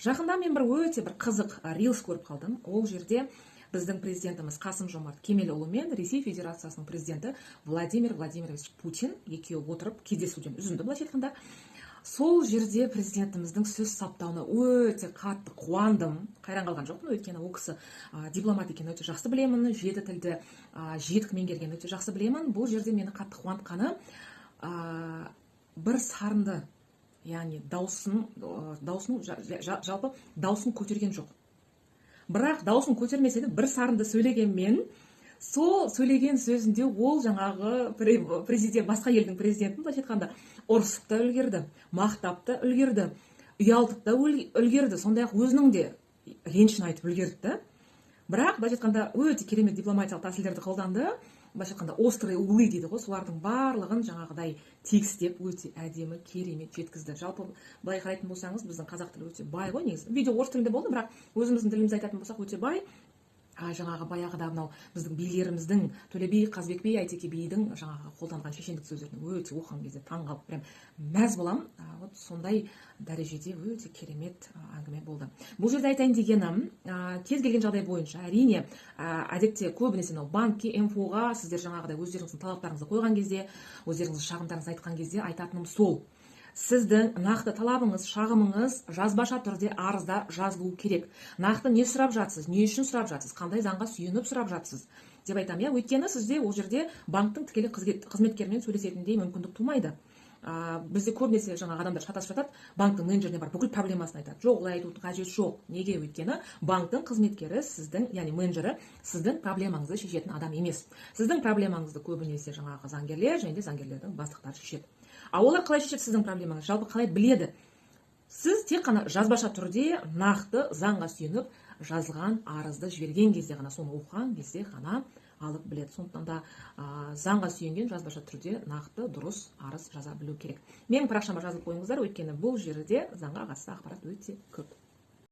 Жақында мен өте бір қызық рилс көріп қалдым. Ол жерде біздің президентіміз Қасым-Жомарт Кемелұлы мен Ресей Федерациясының президенті Владимир Владимирович Путин екеуі отырып кездесуден үзінді былайша айтқанда. Сол жерде президентіміздің сөз саптауына өте қатты қуандым. Қайран қалған жоқпын, өйткені ол кісі дипломат екенін өте жақсы білемін, жеті тілді жетік меңгерген өте жақсы білемін. Бұл жерде мені қатты қуантқаны бір сарынды, яғни жалпы даусын көтерген жоқ. Бірақ даусын көтермесе де бір сарынды сөйлегенмен, сол сөйлеген сөзінде ол жаңағы басқа елдің президентін былайша айтқанда ұрсып та үлгерді, мақтап та үлгерді, ұялтып та үлгерді, сондай-ақ өзінің де ренішін айтып үлгерді. Бірақ былайша айтқанда өте керемет дипломатиялық тәсілдерді қолданды. Былайша айтқанда острые углы дейді ғой, солардың барлығын жаңағыдай тегістеп өте әдемі, керемет жеткізді. Жалпы былай қарайтын болсаңыз, біздің қазақ тілі өте бай ғой негізі. Видео орыс тілінде болды, бірақ өзіміздің тілімізді айтатын болсақ өте бай. Жаңағы баяғыда мынау біздің билеріміздің Төле би, Қазбек би, Әйтеке бидің жаңағы қолданған шешендік сөздерін өте оқыған кезде таңғалып прям мәз боламын. Вот сондай дәрежеде өте керемет әңгіме болды. Бұл жерде айтайын дегенім, кез келген жағдай бойынша әрине әдетте көбінесе банкке, МФО-ға сіздер жаңағыдай өздеріңіздің талаптарыңызды қойған кезде, өздеріңіздің шағымдарыңызды айтқан кезде айтатыным сол. Сіздің нақты талабыңыз, шағымыңыз жазбаша түрде арызда жазылуы керек. Нақты не сұрап жатсыз, не үшін сұрап жатсыз, қандай заңға сүйеніп сұрап жатсыз деп айтамын. Өйткені сізде ол жерде банктың тікелей қызметкерімен сөйлесетіндей мүмкіндік тумайды. Бізде көбінесе жаңағы адамдар шатасып жатады, банктың менеджеріне бар бүкіл проблемасын айтады. Жоқ, олай айтудың қажеті жоқ. Неге? Өйткені банктың қызметкері сіздің, яғни менеджері сіздің проблемаңызды шешетін адам емес. Сіздің проблемаңызды көбінесе жаңағы заңгерлер және де заңгерлердің бастықтары шешеді. Олар қалай шешеді сіздің проблемаңызды? Жалпы қалай біледі? Сіз тек қана жазбаша түрде нақты заңға сүйеніп жазылған арызды жіберген кезде ғана, соны оқыған кезде ғана алып біледі. Сондықтан да заңға сүйенген жазбаша түрде нақты дұрыс арыз жаза білу керек. Менің парақшама жазылып қойыңыздар, өйткені бұл жерде заңға қатысты ақпарат өте көп.